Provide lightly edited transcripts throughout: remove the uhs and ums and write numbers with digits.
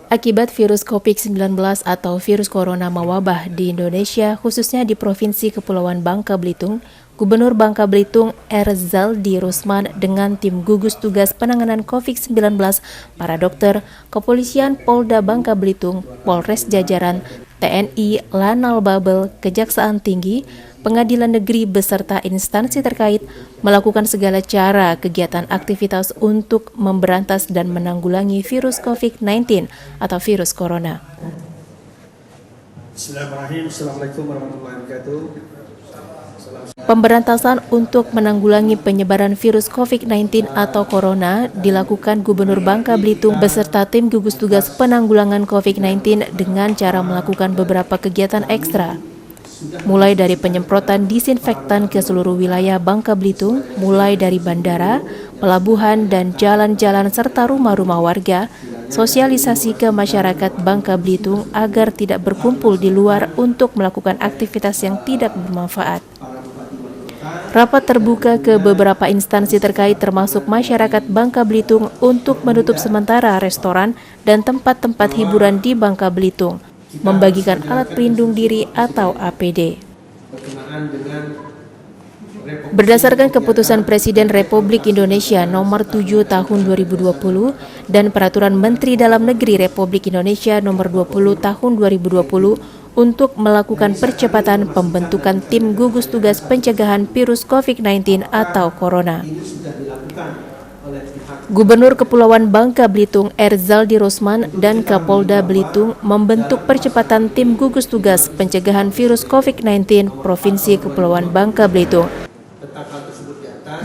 Akibat virus COVID-19 atau virus corona mewabah di Indonesia, khususnya di Provinsi Kepulauan Bangka Belitung, Gubernur Bangka Belitung Erzaldi Rusman dengan tim gugus tugas penanganan COVID-19, para dokter, Kepolisian Polda Bangka Belitung, Polres jajaran, TNI, Lanal Babel, Kejaksaan Tinggi, Pengadilan Negeri beserta instansi terkait melakukan segala cara kegiatan aktivitas untuk memberantas dan menanggulangi virus COVID-19 atau virus corona. Bismillahirrahmanirrahim. Assalamualaikum warahmatullahi wabarakatuh. Pemberantasan untuk menanggulangi penyebaran virus COVID-19 atau corona dilakukan Gubernur Bangka Belitung beserta tim gugus tugas penanggulangan COVID-19 dengan cara melakukan beberapa kegiatan ekstra. Mulai dari penyemprotan disinfektan ke seluruh wilayah Bangka Belitung, mulai dari bandara, pelabuhan, dan jalan-jalan serta rumah-rumah warga, sosialisasi ke masyarakat Bangka Belitung agar tidak berkumpul di luar untuk melakukan aktivitas yang tidak bermanfaat. Rapat terbuka ke beberapa instansi terkait termasuk masyarakat Bangka Belitung untuk menutup sementara restoran dan tempat-tempat hiburan di Bangka Belitung, membagikan alat pelindung diri atau APD. Berdasarkan keputusan Presiden Republik Indonesia Nomor 7 Tahun 2020 dan Peraturan Menteri Dalam Negeri Republik Indonesia Nomor 20 Tahun 2020 untuk melakukan percepatan pembentukan tim gugus tugas pencegahan virus COVID-19 atau Corona. Gubernur Kepulauan Bangka Belitung Erzaldi Rusman dan Kapolda Belitung membentuk percepatan tim gugus tugas pencegahan virus COVID-19 Provinsi Kepulauan Bangka Belitung.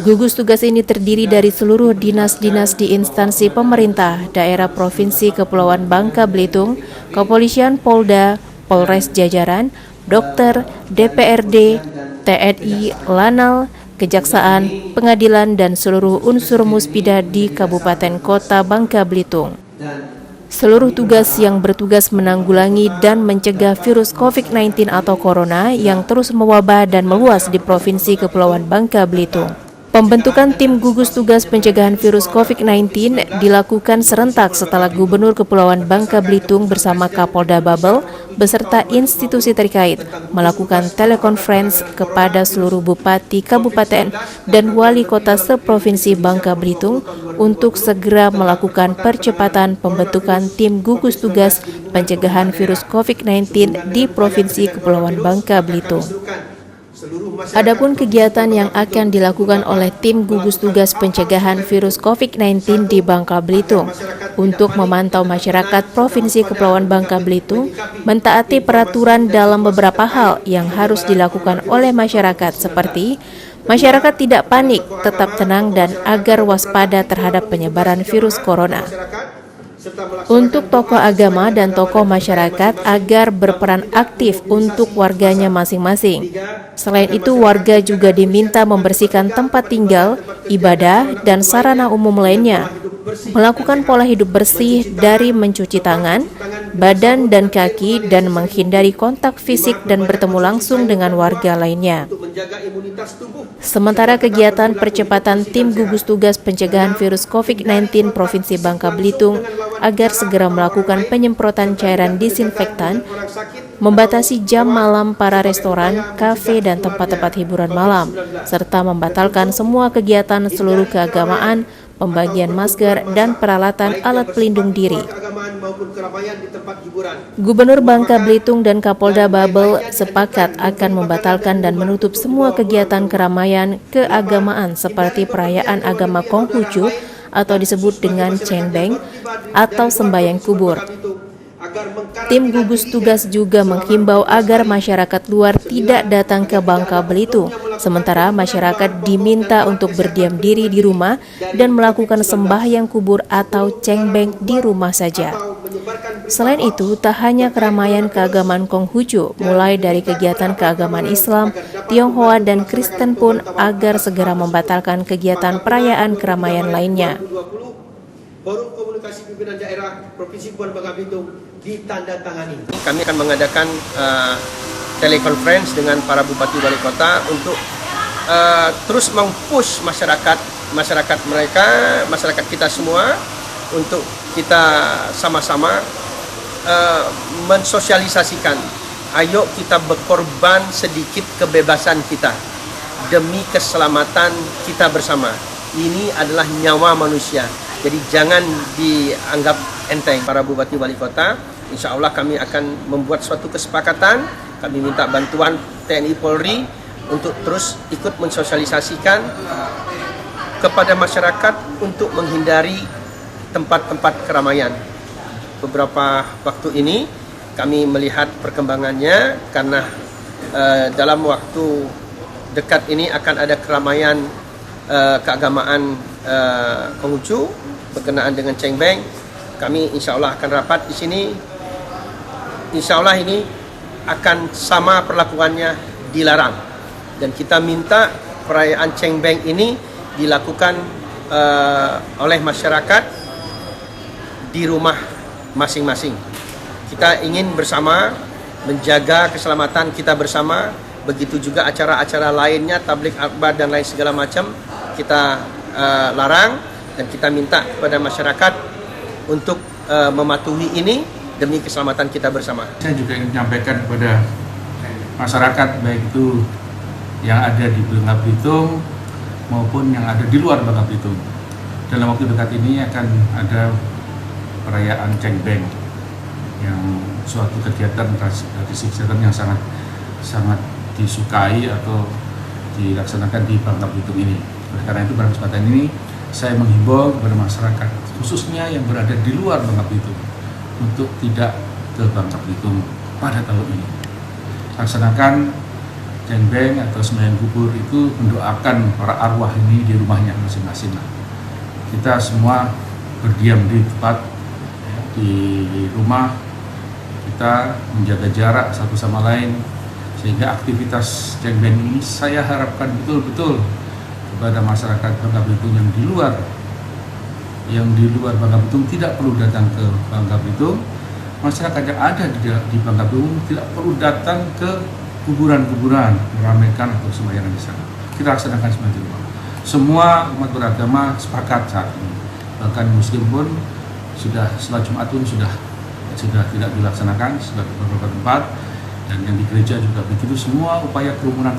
Gugus tugas ini terdiri dari seluruh dinas-dinas di instansi pemerintah daerah Provinsi Kepulauan Bangka Belitung, Kepolisian Polda, Polres jajaran, dokter, DPRD, TNI, Lanal, Kejaksaan, Pengadilan, dan seluruh unsur muspida di Kabupaten Kota Bangka Belitung. Seluruh tugas yang bertugas menanggulangi dan mencegah virus COVID-19 atau Corona yang terus mewabah dan meluas di Provinsi Kepulauan Bangka Belitung. Pembentukan tim gugus tugas pencegahan virus COVID-19 dilakukan serentak setelah Gubernur Kepulauan Bangka Belitung bersama Kapolda Babel beserta institusi terkait melakukan telekonferensi kepada seluruh bupati kabupaten dan wali kota seprovinsi Bangka Belitung untuk segera melakukan percepatan pembentukan tim gugus tugas pencegahan virus COVID-19 di Provinsi Kepulauan Bangka Belitung. Adapun kegiatan yang akan dilakukan oleh tim gugus tugas pencegahan virus COVID-19 di Bangka Belitung untuk memantau masyarakat Provinsi Kepulauan Bangka Belitung mentaati peraturan dalam beberapa hal yang harus dilakukan oleh masyarakat seperti masyarakat tidak panik, tetap tenang dan agar waspada terhadap penyebaran virus corona. Untuk tokoh agama dan tokoh masyarakat agar berperan aktif untuk warganya masing-masing. Selain itu, warga juga diminta membersihkan tempat tinggal, ibadah, dan sarana umum lainnya, melakukan pola hidup bersih dari mencuci tangan, badan dan kaki, dan menghindari kontak fisik dan bertemu langsung dengan warga lainnya. Sementara kegiatan percepatan tim gugus tugas pencegahan virus COVID-19 Provinsi Bangka Belitung agar segera melakukan penyemprotan cairan disinfektan, membatasi jam malam para restoran, kafe, dan tempat-tempat hiburan malam, serta membatalkan semua kegiatan seluruh keagamaan, pembagian masker, dan peralatan alat pelindung diri. Gubernur Bangka Belitung dan Kapolda Babel sepakat akan membatalkan dan menutup semua kegiatan keramaian keagamaan seperti perayaan agama Konghucu atau disebut dengan cengbeng atau sembahyang kubur. Tim gugus tugas juga menghimbau agar masyarakat luar tidak datang ke Bangka Belitung, sementara masyarakat diminta untuk berdiam diri di rumah dan melakukan sembahyang kubur atau cengbeng di rumah saja. Selain itu, tak hanya keramaian keagamaan Konghucu, mulai dari kegiatan keagamaan Islam, Tionghoa, dan Kristen pun agar segera membatalkan kegiatan perayaan keramaian lainnya. Forum Komunikasi Pimpinan Daerah Provinsi Kepulauan Bangka Belitung ditandatangani. Kami akan mengadakan telekonferensi dengan para bupati wali kota untuk terus mempush masyarakat kita semua untuk kita sama-sama mensosialisasikan, ayo kita berkorban sedikit kebebasan kita demi keselamatan kita bersama. Ini adalah nyawa manusia, jadi jangan dianggap enteng. Para bupati wali kota, insya Allah kami akan membuat suatu kesepakatan. Kami minta bantuan TNI Polri untuk terus ikut mensosialisasikan kepada masyarakat untuk menghindari tempat-tempat keramaian. Beberapa waktu ini kami melihat perkembangannya karena dalam waktu dekat ini akan ada keramaian keagamaan Konghucu berkenaan dengan Cengbeng. Kami insya Allah akan rapat di sini. Insya Allah ini akan sama perlakuannya, dilarang. Dan kita minta perayaan Cengbeng ini dilakukan oleh masyarakat di rumah masing-masing. Kita ingin bersama menjaga keselamatan kita bersama. Begitu juga acara-acara lainnya, tablik akbar dan lain segala macam kita larang, dan kita minta kepada masyarakat untuk mematuhi ini demi keselamatan kita bersama. Saya juga ingin menyampaikan kepada masyarakat, baik itu yang ada di Bangka Belitung maupun yang ada di luar Bangka Belitung. Dalam waktu dekat ini akan ada perayaan Cengbeng, yang suatu kegiatan tradisi kesehatan yang sangat disukai atau dilaksanakan di Bangka Belitung ini. Oleh karena itu, pada kesempatan ini saya menghimbau kepada masyarakat, khususnya yang berada di luar Bangka Belitung, untuk tidak ke Bangka Belitung pada tahun ini. Laksanakan Cengbeng atau sembahyang kubur itu mendoakan para arwah ini di rumahnya masing-masing. Kita semua berdiam di tempat, di rumah, kita menjaga jarak satu sama lain, sehingga aktivitas Cengbeng ini saya harapkan betul-betul kepada masyarakat Bangka Belitung yang di luar Bangka Belitung tidak perlu datang ke Bangka Belitung. Masyarakat yang ada di Bangka Belitung tidak perlu datang ke kuburan-kuburan meramaikan atau sembahyang di sana. Kita laksanakan semua di rumah. Semua umat beragama sepakat saat ini. Bahkan Muslim pun sudah sholat Jumat pun sudah tidak dilaksanakan, sudah di beberapa tempat, dan yang di gereja juga begitu. Semua upaya kerumunan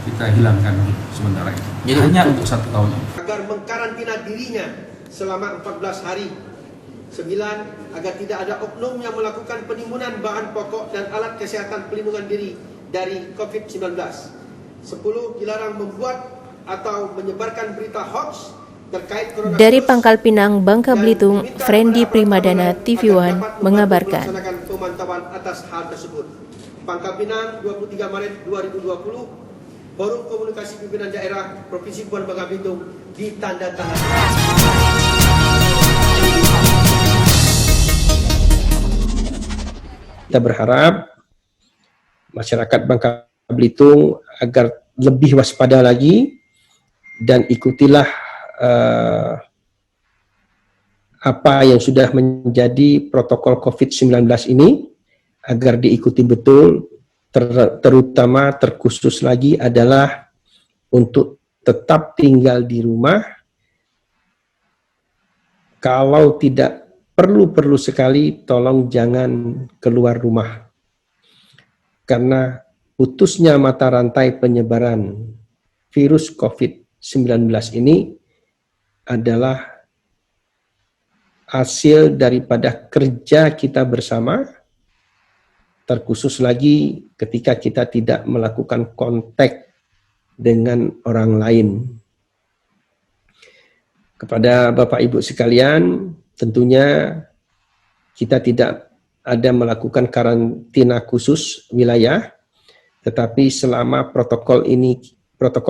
kita hilangkan sementara ini. Jadi hanya untuk 1 tahun ini. Agar mengkarantina dirinya selama 14 hari. 9. Agar tidak ada oknum yang melakukan penimbunan bahan pokok dan alat kesehatan pelindungan diri dari COVID-19. 10. Dilarang membuat atau menyebarkan berita hoax terkait coronavirus. Dari Pangkal Pinang, Bangka Belitung, Frendi Primadana, TV One mengabarkan. Pemantauan atas hal tersebut. Pangkal Pinang, 23 Maret 2020. Forum Komunikasi Pimpinan Daerah Provinsi Kepulauan Bangka Belitung ditandatangani. Kita berharap masyarakat Bangka Belitung agar lebih waspada lagi dan ikutilah apa yang sudah menjadi protokol COVID-19 ini, agar diikuti betul. Terutama terkhusus lagi adalah untuk tetap tinggal di rumah. Kalau tidak perlu sekali, tolong jangan keluar rumah. Karena putusnya mata rantai penyebaran virus COVID-19 ini adalah hasil daripada kerja kita bersama, terkhusus lagi ketika kita tidak melakukan kontak dengan orang lain. Kepada Bapak Ibu sekalian, tentunya kita tidak ada melakukan karantina khusus wilayah, tetapi selama protokol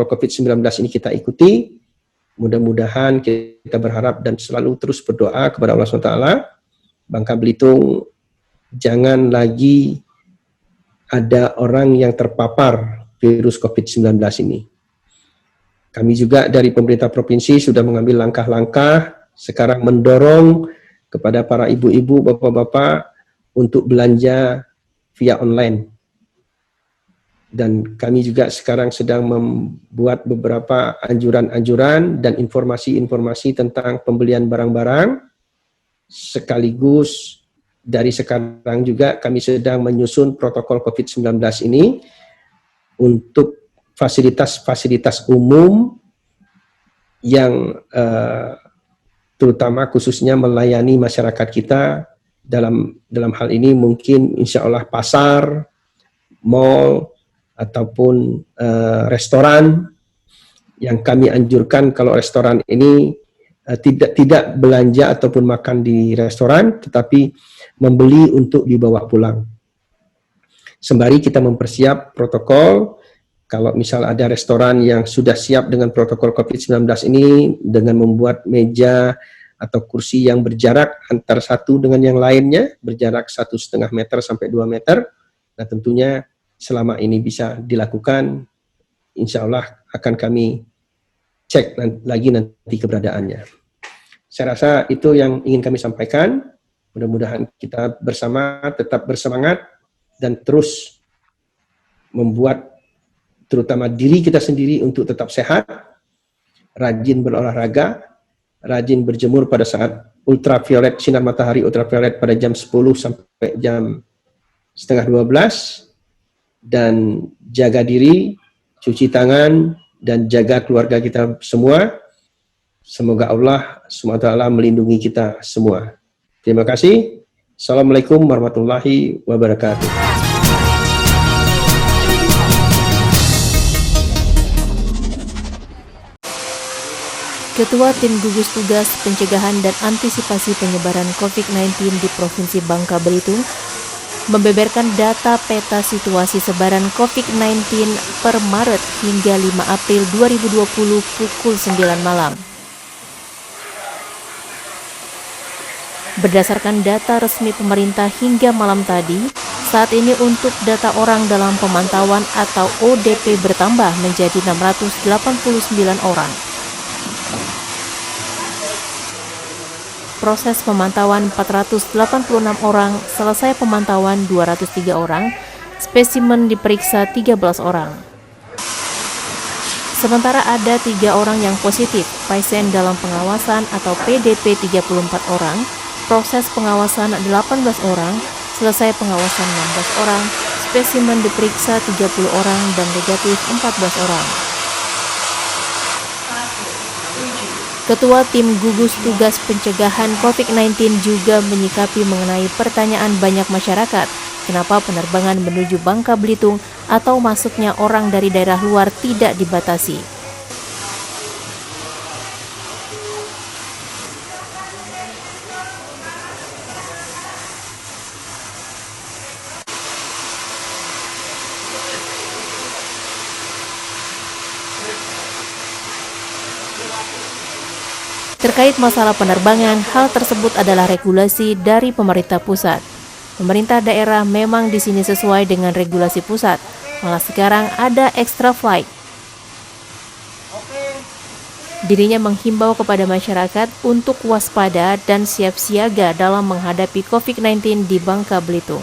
COVID-19 ini kita ikuti, mudah-mudahan kita berharap dan selalu terus berdoa kepada Allah SWT, Bangka Belitung jangan lagi ada orang yang terpapar virus COVID-19 ini. Kami juga dari pemerintah provinsi sudah mengambil langkah-langkah, sekarang mendorong kepada para ibu-ibu, bapak-bapak untuk belanja via online. dan kami juga sekarang sedang membuat beberapa anjuran-anjuran dan informasi-informasi tentang pembelian barang-barang, sekaligus dari sekarang juga kami sedang menyusun protokol COVID-19 ini untuk fasilitas-fasilitas umum yang terutama khususnya melayani masyarakat kita dalam hal ini mungkin insya Allah pasar, mall, ataupun restoran, yang kami anjurkan kalau restoran ini tidak belanja ataupun makan di restoran, tetapi membeli untuk dibawa pulang. Sembari kita mempersiap protokol, kalau misal ada restoran yang sudah siap dengan protokol COVID-19 ini, dengan membuat meja atau kursi yang berjarak antar satu dengan yang lainnya, berjarak 1,5 meter sampai 2 meter, nah tentunya selama ini bisa dilakukan, insya Allah akan kami cek lagi nanti keberadaannya. Saya rasa itu yang ingin kami sampaikan. Mudah-mudahan kita bersama tetap bersemangat dan terus membuat terutama diri kita sendiri untuk tetap sehat, rajin berolahraga, rajin berjemur pada saat ultraviolet, sinar matahari ultraviolet pada jam 10 sampai jam 11:30, dan jaga diri, cuci tangan, dan jaga keluarga kita semua. Semoga Allah SWT melindungi kita semua. Terima kasih. Assalamualaikum warahmatullahi wabarakatuh. Ketua Tim Gugus Tugas Pencegahan dan Antisipasi Penyebaran COVID-19 di Provinsi Bangka Belitung membeberkan data peta situasi sebaran COVID-19 per Maret hingga 5 April 2020 pukul 9 malam. Berdasarkan data resmi pemerintah hingga malam tadi, saat ini untuk data orang dalam pemantauan atau ODP bertambah menjadi 689 orang. Proses pemantauan 486 orang, selesai pemantauan 203 orang, spesimen diperiksa 13 orang. Sementara ada 3 orang yang positif, pasien dalam pengawasan atau PDP 34 orang, proses pengawasan 18 orang, selesai pengawasan 16 orang, spesimen diperiksa 30 orang dan negatif 14 orang. Ketua Tim Gugus Tugas Pencegahan COVID-19 juga menyikapi mengenai pertanyaan banyak masyarakat, kenapa penerbangan menuju Bangka Belitung atau masuknya orang dari daerah luar tidak dibatasi. Terkait masalah penerbangan, hal tersebut adalah regulasi dari pemerintah pusat. Pemerintah daerah memang di sini sesuai dengan regulasi pusat, malah sekarang ada extra flight. Dirinya menghimbau kepada masyarakat untuk waspada dan siap siaga dalam menghadapi COVID-19 di Bangka Belitung.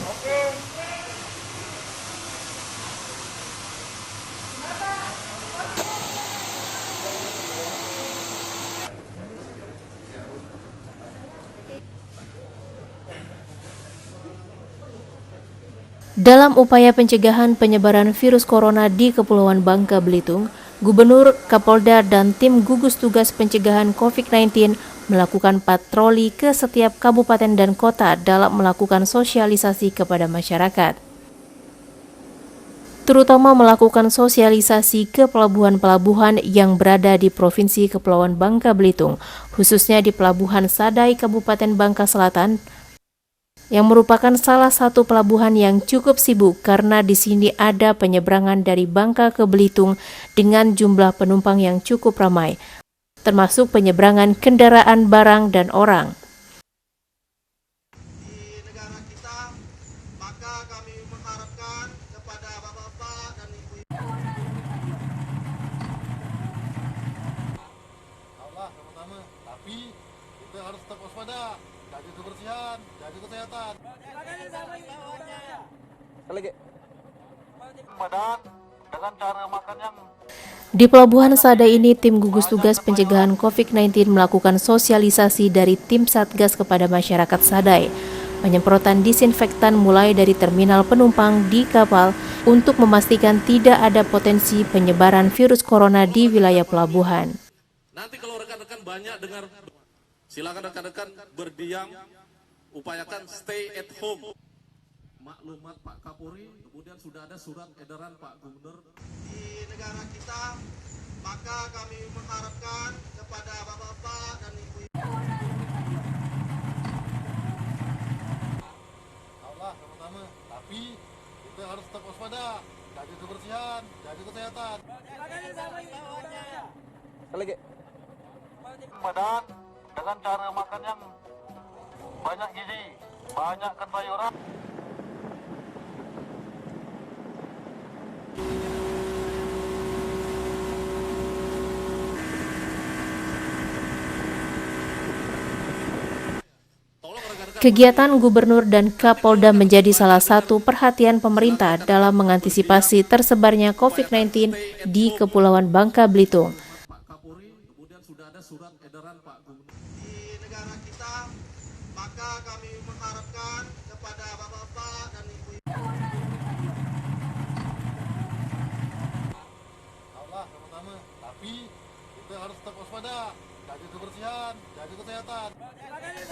Dalam upaya pencegahan penyebaran virus corona di Kepulauan Bangka Belitung, Gubernur, Kapolda, dan tim gugus tugas pencegahan COVID-19 melakukan patroli ke setiap kabupaten dan kota dalam melakukan sosialisasi kepada masyarakat. Terutama melakukan sosialisasi ke pelabuhan-pelabuhan yang berada di Provinsi Kepulauan Bangka Belitung, khususnya di Pelabuhan Sadai Kabupaten Bangka Selatan, yang merupakan salah satu pelabuhan yang cukup sibuk karena di sini ada penyeberangan dari Bangka ke Belitung dengan jumlah penumpang yang cukup ramai, termasuk penyeberangan kendaraan barang dan orang. Di negara kita, maka kami mengharapkan kepada bapak-bapak dan ibu-ibu. Allah pertama, tapi kita harus tetap waspada. Jaga kebersihan, jaga kesehatan. Medan dengan cara makan yang Di Pelabuhan Sadai ini, tim gugus tugas pencegahan COVID-19 melakukan sosialisasi dari tim Satgas kepada masyarakat Sadai. Penyemprotan disinfektan mulai dari terminal penumpang di kapal untuk memastikan tidak ada potensi penyebaran virus corona di wilayah pelabuhan. Nanti kalau rekan-rekan banyak dengar, silakan rekan-rekan berdiam, upayakan stay at home. Maklumat Pak Kapolri, kemudian sudah ada surat edaran Pak Gubernur. di negara kita, maka kami mengharapkan kepada bapak-bapak dan ibu-ibu. Allah sama-sama, tapi kita harus tetap waspada, jaga kebersihan, jaga kesehatan. Medan dengan cara makan yang banyak gizi, banyakkan sayuran. Kegiatan Gubernur dan Kapolda menjadi salah satu perhatian pemerintah dalam mengantisipasi tersebarnya COVID-19 di Kepulauan Bangka Belitung. Pak Kapolri, kemudian sudah ada surat edaran Pak Gubernur. Di negara kita, maka kami mengharapkan kepada bapak-bapak dan ibu-ibu. Allah sama-sama, tapi kita harus tetap waspada, jaga kebersihan, jaga kesehatan.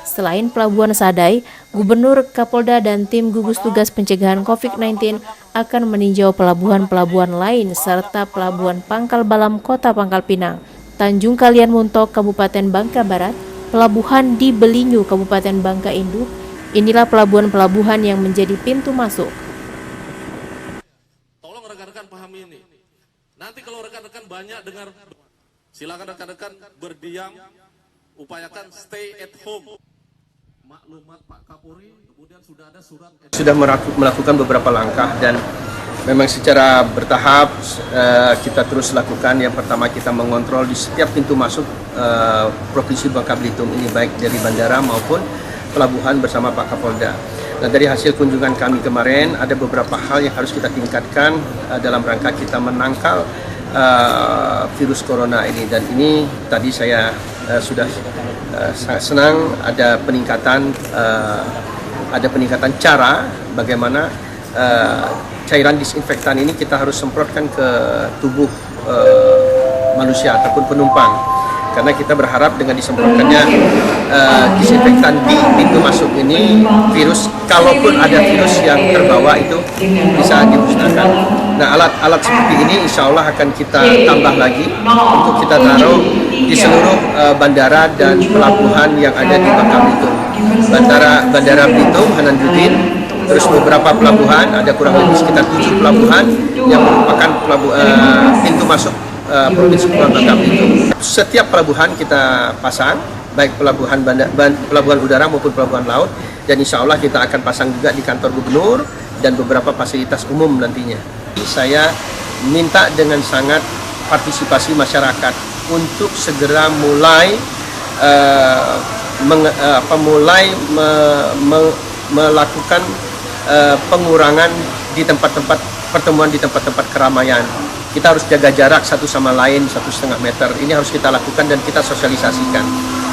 Selain Pelabuhan Sadai, Gubernur, Kapolda, dan tim gugus tugas pencegahan COVID-19 akan meninjau pelabuhan-pelabuhan lain serta Pelabuhan Pangkal Balam, Kota Pangkal Pinang, Tanjung Kalian Muntok, Kabupaten Bangka Barat, Pelabuhan di Belinyu, Kabupaten Bangka Induk. Inilah pelabuhan-pelabuhan yang menjadi pintu masuk. Tolong rekan-rekan pahami ini. Nanti kalau rekan-rekan banyak dengar, silakan rekan-rekan berdiam, upayakan stay at home. Maklumat Pak Kapolri, kemudian sudah ada surat edaran. Sudah melakukan beberapa langkah dan memang secara bertahap kita terus lakukan. Yang pertama, kita mengontrol di setiap pintu masuk Provinsi Bangka Belitung ini, baik dari bandara maupun pelabuhan bersama Pak Kapolda. Nah, dari hasil kunjungan kami kemarin ada beberapa hal yang harus kita tingkatkan dalam rangka kita menangkal virus corona ini, dan ini tadi saya sudah sangat senang ada peningkatan cara bagaimana cairan disinfektan ini kita harus semprotkan ke tubuh manusia ataupun penumpang, karena kita berharap dengan disemprotkannya disinfektan di pintu masuk ini, virus, kalaupun ada virus yang terbawa itu bisa dimusnahkan. Nah, alat-alat seperti ini insya Allah akan kita tambah lagi untuk kita taruh di seluruh bandara dan pelabuhan yang ada di Bangka Belitung. Bandara Belitung, Hananudin, terus beberapa pelabuhan, ada kurang lebih sekitar 7 pelabuhan yang merupakan pintu masuk Provinsi Kepulauan Bangka Belitung. Setiap pelabuhan kita pasang, baik pelabuhan udara maupun pelabuhan laut, dan insya Allah kita akan pasang juga di kantor gubernur dan beberapa fasilitas umum nantinya. Saya minta dengan sangat partisipasi masyarakat untuk segera mulai melakukan pengurangan di tempat-tempat pertemuan, di tempat-tempat keramaian. Kita harus jaga jarak satu sama lain 1,5 meter. Ini harus kita lakukan dan kita sosialisasikan.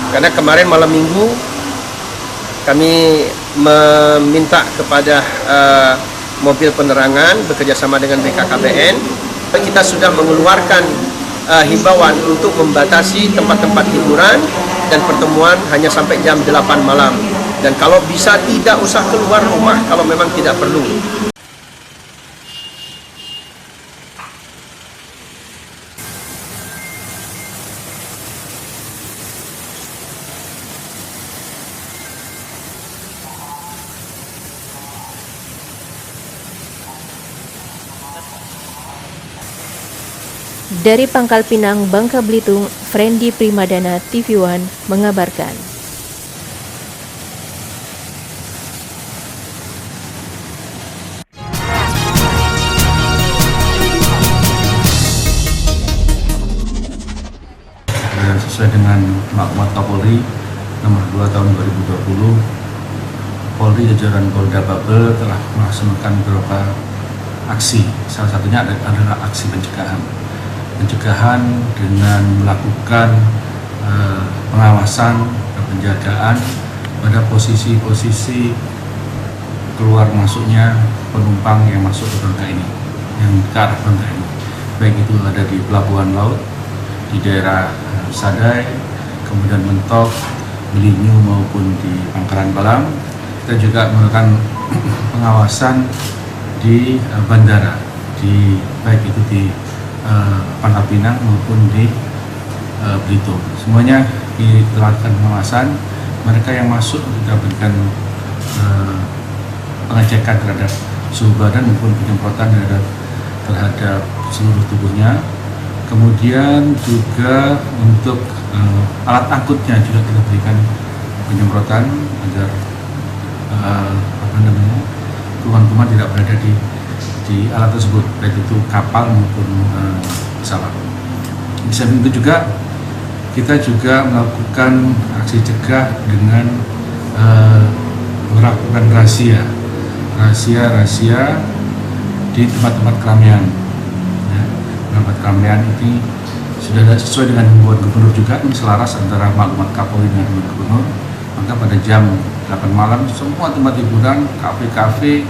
Karena kemarin malam minggu kami meminta kepada mobil penerangan bekerjasama dengan BKKBN, kita sudah mengeluarkan himbauan untuk membatasi tempat-tempat hiburan dan pertemuan hanya sampai jam 8 malam. Dan kalau bisa tidak usah keluar rumah kalau memang tidak perlu. Dari Pangkal Pinang, Bangka Belitung, Frendi Primadana, TV One mengabarkan. Sesuai dengan maklumat Kapolri nomor 2 tahun 2020, Polri jajaran Polda Babel telah melaksanakan beberapa aksi. Salah satunya adalah aksi pencegahan dengan melakukan pengawasan dan penjagaan pada posisi-posisi keluar masuknya penumpang yang masuk ke Bangka ini, yang ke arah Bangka ini, baik itu ada di pelabuhan laut, di daerah Sadai, kemudian Mentok, Melinyu maupun di Pangkalan Balam. Kita juga melakukan pengawasan di bandara, baik itu di Pangkal Pinang maupun di Belitung. Semuanya dilakukan pengawasan. Mereka yang masuk kita berikan pengecekan terhadap suhu badan maupun penyemprotan terhadap seluruh tubuhnya. Kemudian juga untuk alat angkutnya juga kita berikan penyemprotan agar kuman-kuman tidak berada di alat tersebut, baik itu kapal maupun pesawat. Di samping itu juga kita juga melakukan aksi cegah dengan melakukan rahasia di tempat-tempat keramaian. Ya, tempat keramaian ini sudah sesuai dengan himbauan gubernur juga, ini selaras antara maklumat Kapolri dengan himbauan gubernur. Maka pada jam 8 malam semua tempat hiburan, kafe-kafe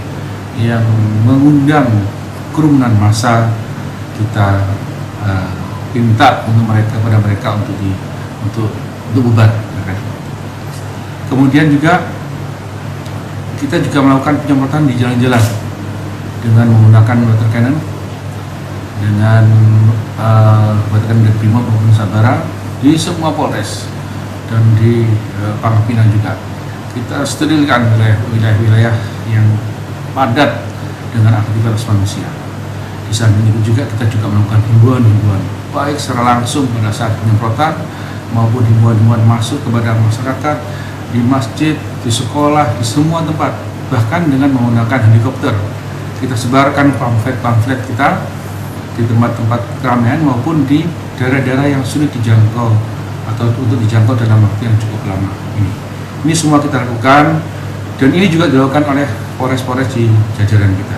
yang mengundang kerumunan massa kita minta kepada mereka untuk bubar. Kemudian juga kita juga melakukan penyemprotan di jalan-jalan dengan menggunakan water cannon, dengan water cannon dari Brimob maupun Sabara di semua Polres dan di Pangkal Pinang juga. Kita sterilkan wilayah-wilayah yang padat dengan aktivitas manusia. Di samping itu juga kita juga melakukan himbauan baik secara langsung pada saat penyemprotan maupun himbauan masuk kepada masyarakat di masjid, di sekolah, di semua tempat, bahkan dengan menggunakan helikopter. Kita sebarkan pamflet kita di tempat-tempat keramaian maupun di daerah-daerah yang sulit dijangkau atau untuk dijangkau dalam waktu yang cukup lama ini. Ini semua kita lakukan dan ini juga dilakukan oleh polres-polres di jajaran kita.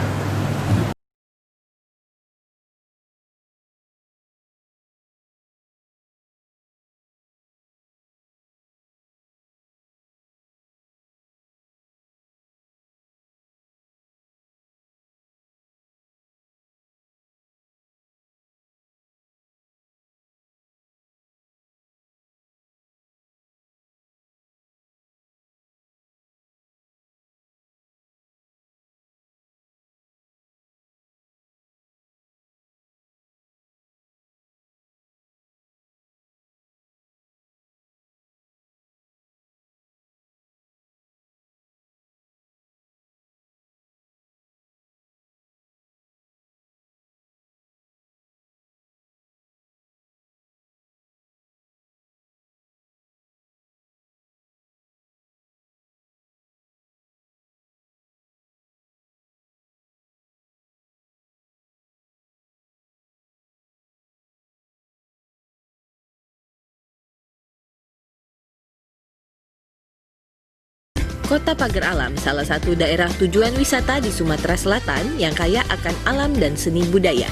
Kota Pagar Alam, salah satu daerah tujuan wisata di Sumatera Selatan yang kaya akan alam dan seni budaya.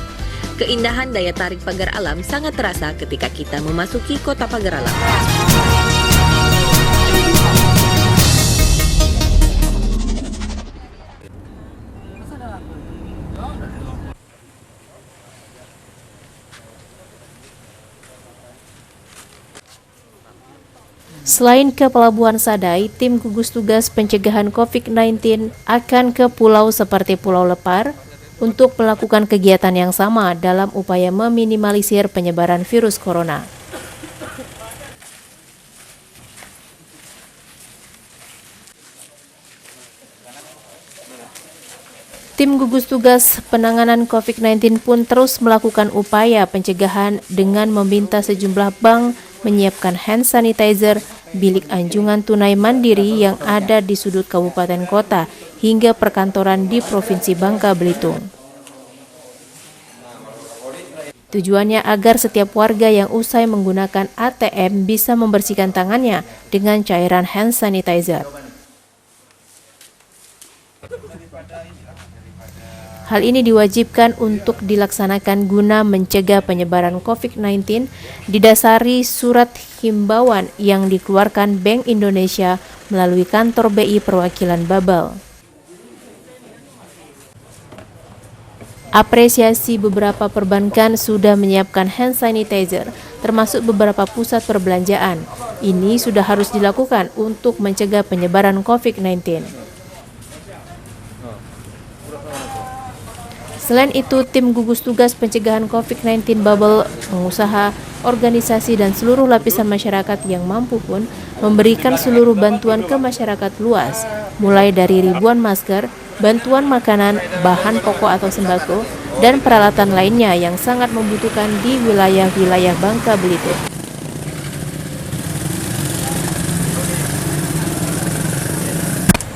Keindahan daya tarik Pagar Alam sangat terasa ketika kita memasuki Kota Pagar Alam. Selain ke Pelabuhan Sadai, tim gugus tugas pencegahan COVID-19 akan ke pulau seperti Pulau Lepar untuk melakukan kegiatan yang sama dalam upaya meminimalisir penyebaran virus corona. Tim gugus tugas penanganan COVID-19 pun terus melakukan upaya pencegahan dengan meminta sejumlah bank menyiapkan hand sanitizer, bilik anjungan tunai mandiri yang ada di sudut kabupaten kota hingga perkantoran di Provinsi Bangka Belitung. Tujuannya agar setiap warga yang usai menggunakan ATM bisa membersihkan tangannya dengan cairan hand sanitizer. Hal ini diwajibkan untuk dilaksanakan guna mencegah penyebaran COVID-19 didasari surat himbauan yang dikeluarkan Bank Indonesia melalui kantor BI perwakilan Babel. Apresiasi beberapa perbankan sudah menyiapkan hand sanitizer, termasuk beberapa pusat perbelanjaan. Ini sudah harus dilakukan untuk mencegah penyebaran COVID-19. Selain itu, tim gugus tugas pencegahan COVID-19 Babel, pengusaha, organisasi, dan seluruh lapisan masyarakat yang mampu pun memberikan seluruh bantuan ke masyarakat luas, mulai dari ribuan masker, bantuan makanan, bahan pokok atau sembako, dan peralatan lainnya yang sangat membutuhkan di wilayah-wilayah Bangka Belitung.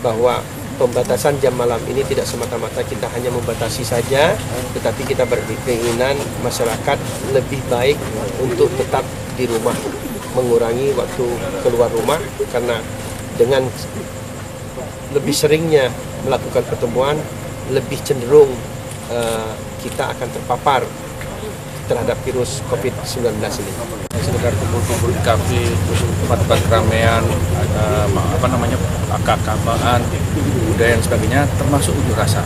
Bahwa pembatasan jam malam ini tidak semata-mata kita hanya membatasi saja, tetapi kita berkeinginan masyarakat lebih baik untuk tetap di rumah, mengurangi waktu keluar rumah, karena dengan lebih seringnya melakukan pertemuan, lebih cenderung kita akan terpapar terhadap virus COVID-19 ini. Sekedar kumpul-kumpul di kafe, tempat-tempat keramaian, akak-akakan, budaya dan sebagainya, termasuk unjuk rasa.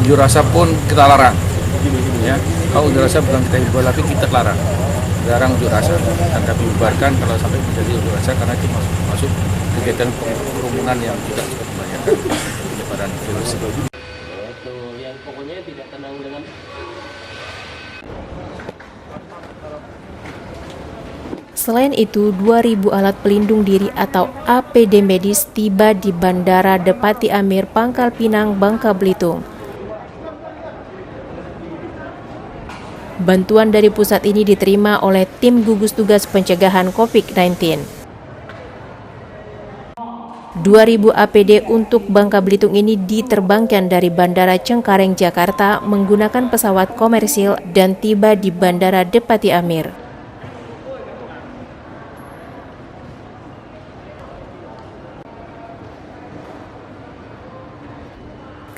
Unjuk rasa pun kita larang. Ya, kalau unjuk rasa bukan kita himbau, tapi kita larang unjuk rasa, dan kami bubarkan kalau sampai terjadi unjuk rasa, karena itu masuk kegiatan kerumunan yang tidak cukup membahayakan penyebaran virus. Yang pokoknya tidak tenang dengan Selain itu, 2.000 alat pelindung diri atau APD medis tiba di Bandara Depati Amir, Pangkal Pinang, Bangka Belitung. Bantuan dari pusat ini diterima oleh tim gugus tugas pencegahan COVID-19. 2.000 APD untuk Bangka Belitung ini diterbangkan dari Bandara Cengkareng, Jakarta menggunakan pesawat komersil dan tiba di Bandara Depati Amir.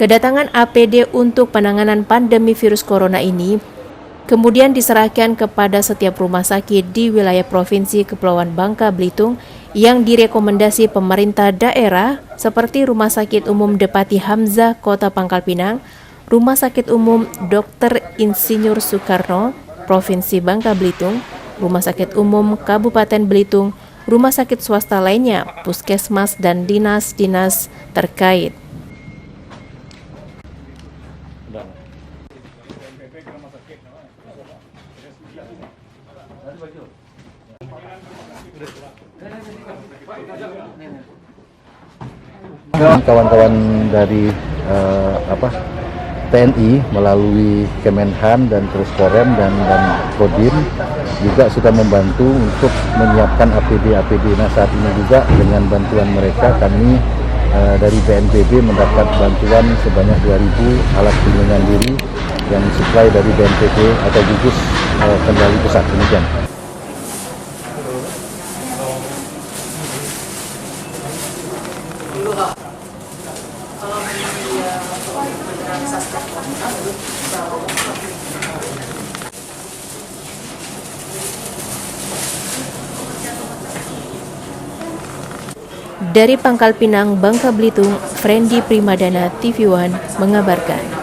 Kedatangan APD untuk penanganan pandemi virus corona ini kemudian diserahkan kepada setiap rumah sakit di wilayah Provinsi Kepulauan Bangka Belitung yang direkomendasi pemerintah daerah seperti Rumah Sakit Umum Depati Hamzah Kota Pangkal Pinang, Rumah Sakit Umum Dr. Insinyur Soekarno Provinsi Bangka Belitung, Rumah Sakit Umum Kabupaten Belitung, rumah sakit swasta lainnya, puskesmas dan dinas-dinas terkait. Kawan-kawan dari TNI melalui Kemenhan dan terus Korem dan Kodim juga sudah membantu untuk menyiapkan APD. Nah, saat ini juga dengan bantuan mereka kami dari BNPB mendapat bantuan sebanyak 2.000 alat pelindungan diri yang disuplai dari BNPB atau gugus kendali pusat. Demikian. Dari Pangkal Pinang, Bangka Belitung, Frendi Primadana, TV One mengabarkan.